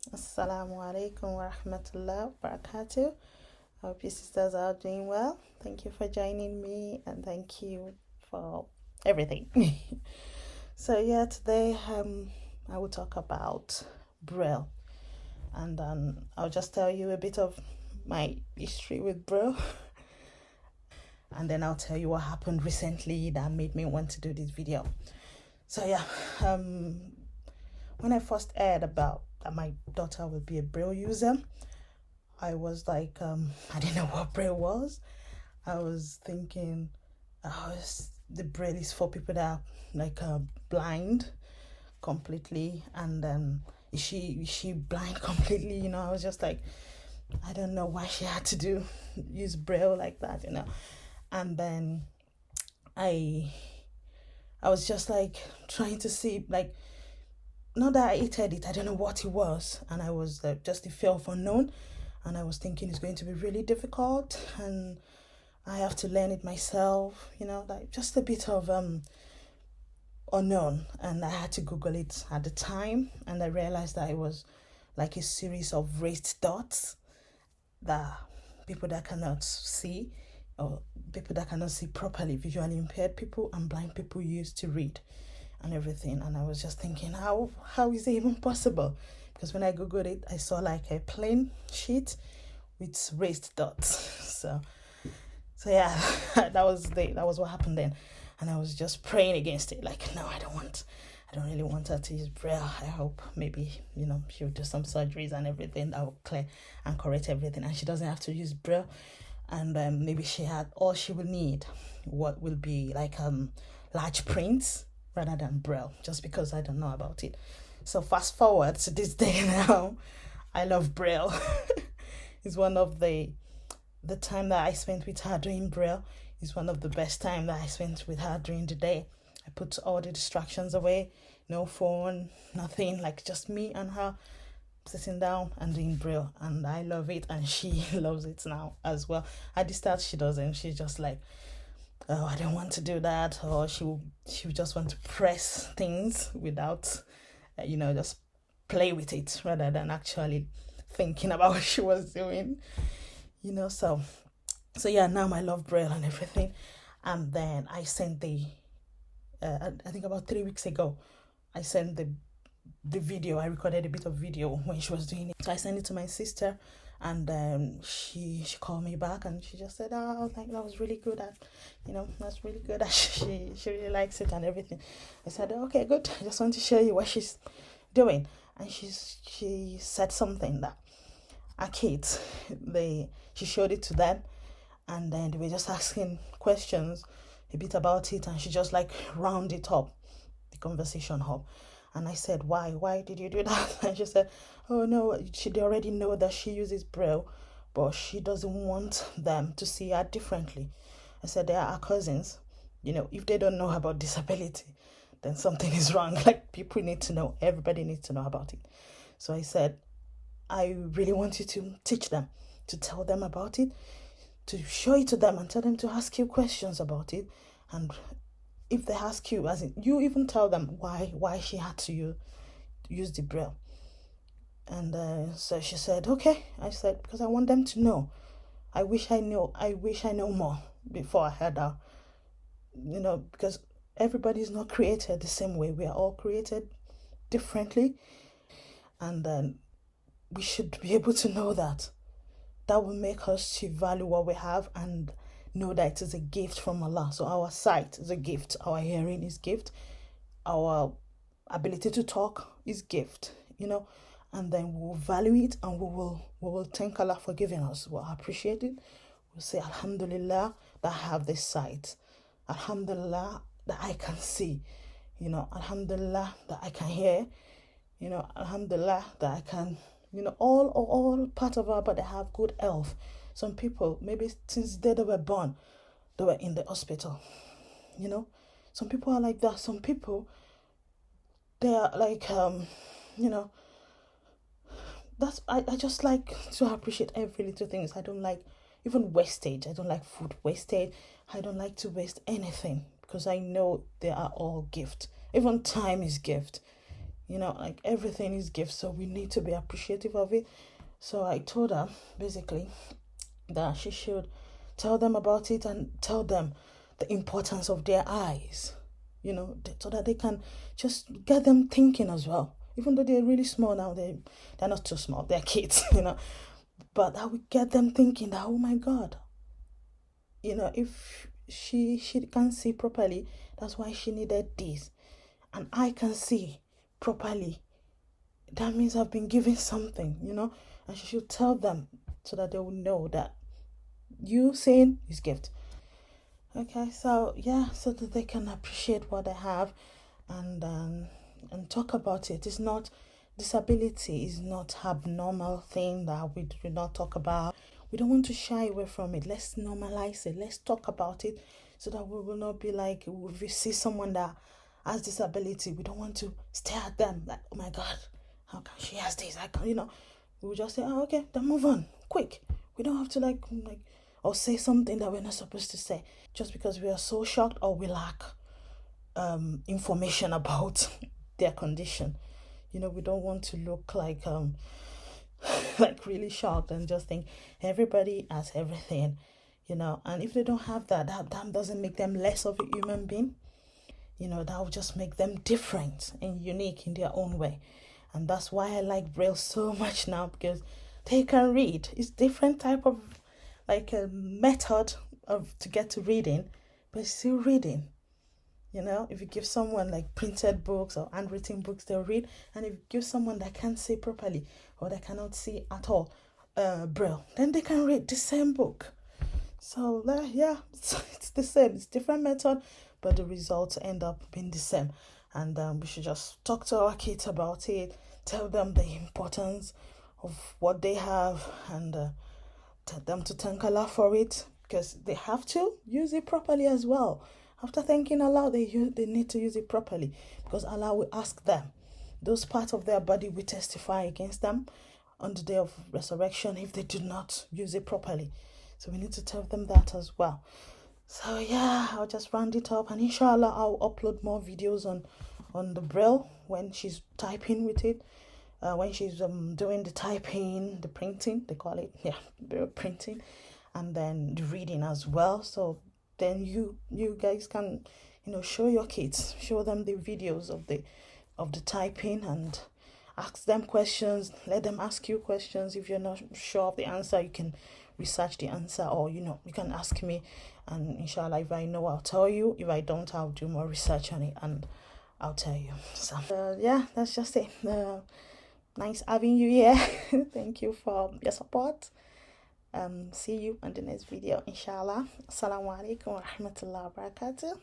Assalamu alaikum wa rahmatullah wa barakatuh. I hope you sisters are doing well. Thank you for joining me and thank you for everything. So yeah, today I will talk about Braille, and I'll just tell you a bit of my history with Braille, and then I'll tell you what happened recently that made me want to do this video. So yeah, when I first heard about that my daughter would be a Braille user, I was like, I didn't know what Braille was. I was thinking, oh, the Braille is for people that are like blind completely, and is she blind completely? I was just like, I don't know why she had to use Braille like that. And then I was just like trying to see, like, not that I hated it, I don't know what it was, and I was just the fear of unknown, and I was thinking it's going to be really difficult, and I have to learn it myself, like just a bit of unknown, and I had to Google it at the time, and I realized that it was like a series of raised dots that people that cannot see, or people that cannot see properly, visually impaired people and blind people use to read and everything. And I was just thinking, how is it even possible? Because when I googled it, I saw like a plain sheet with raised dots. So yeah, that was what happened then. And I was just praying against it, like, no, I don't really want her to use Braille. I hope maybe she'll do some surgeries and everything that will clear and correct everything, and she doesn't have to use Braille. And maybe all she will need what will be like large prints rather than Braille, just because I don't know about it. So fast forward to this day now, I love Braille. It's one of the time that I spent with her doing Braille is one of the best time that I spent with her during the day. I put all the distractions away, no phone, nothing, like just me and her sitting down and doing Braille, and I love it, and she loves it now as well. At the start she doesn't, she's just like, oh, I don't want to do that, or she will just want to press things without just play with it rather than actually thinking about what she was doing. So yeah, now I love Braille and everything. And then I sent I think about 3 weeks ago, I sent the video. I recorded a bit of video when she was doing it. So I sent it to my sister, and she called me back, and she just said, oh, like, that was really good. That's really good. She really likes it and everything. I said, okay, good. I just want to show you what she's doing. And she said something that our kids, she showed it to them, and then they were just asking questions a bit about it, and she just like rounded up the conversation up. And I said, why did you do that? And she said, oh no, they already know that she uses Braille, but she doesn't want them to see her differently. I said, they are our cousins. If they don't know about disability, then something is wrong. Like, people need to know, everybody needs to know about it. So I said, I really want you to teach them, to tell them about it, to show it to them, and tell them to ask you questions about it. And if they ask you, as in, you even tell them why she had to use the Braille. And so she said, okay. I said, because I want them to know. I wish I know more before I had her. Because everybody is not created the same way. We are all created differently. And then we should be able to know that. That will make us to value what we have and know that it is a gift from Allah. So our sight is a gift, our hearing is gift, our ability to talk is gift, and then we'll value it, and we will thank Allah for giving us. We'll appreciate it. We'll say, Alhamdulillah that I have this sight. Alhamdulillah that I can see. Alhamdulillah that I can hear. Alhamdulillah that I can, all parts of our body have good health. Some people, maybe since the day they were born, they were in the hospital. Some people are like that. Some people, they are like, I just like to appreciate every little things. I don't like even wastage. I don't like food wastage. I don't like to waste anything, because I know they are all gift. Even time is gift. like everything is gift, so we need to be appreciative of it. So I told her basically that she should tell them about it and tell them the importance of their eyes, so that they can just get them thinking as well. Even though they're really small now, they're not too small, they're kids, but that would get them thinking that, oh my God, if she can't see properly, that's why she needed this, and I can see properly, that means I've been given something, and she should tell them so that they will know that you saying is gift. Okay, so yeah, so that they can appreciate what they have, and talk about it. It's not Disability is not abnormal thing that we do not talk about. We don't want to shy away from it. Let's normalize it. Let's talk about it so that we will not be like, if we see someone that has disability, we don't want to stare at them like, oh my God, how come she has this? I can, we will just say, oh, okay, then move on quick. We don't have to like or say something that we're not supposed to say just because we are so shocked or we lack information about their condition. We don't want to look like like really shocked and just think everybody has everything, and if they don't have that doesn't make them less of a human being. That will just make them different and unique in their own way. And that's why I like Braille so much now, because they can read. It's different type of like a method of to get to reading, but it's still reading. If you give someone like printed books or handwritten books, they'll read. And if you give someone that can't see properly or that cannot see at all Braille, then they can read the same book. So yeah, it's the same. It's different method, but the results end up being the same. And we should just talk to our kids about it, tell them the importance of what they have, and tell them to thank Allah for it, because they have to use it properly as well. After thanking Allah, they need to use it properly, because Allah will ask them. Those parts of their body will testify against them on the day of resurrection if they do not use it properly. So we need to tell them that as well. So yeah, I'll just round it up, and inshallah I'll upload more videos on the Braille when she's typing with it, when she's doing the typing, the printing, they call it, Braille printing, and then the reading as well. So then you guys can show your kids, show them the videos of the typing, and ask them questions. Let them ask you questions. If you're not sure of the answer, you can research the answer, or you can ask me, and inshallah if I know, I'll tell you. If I don't, I'll do more research on it and I'll tell you. So yeah, that's just it. Nice having you here. Thank you for your support. See you on the next video, inshallah. Assalamu alaikum wa rahmatullahi wa barakatuh.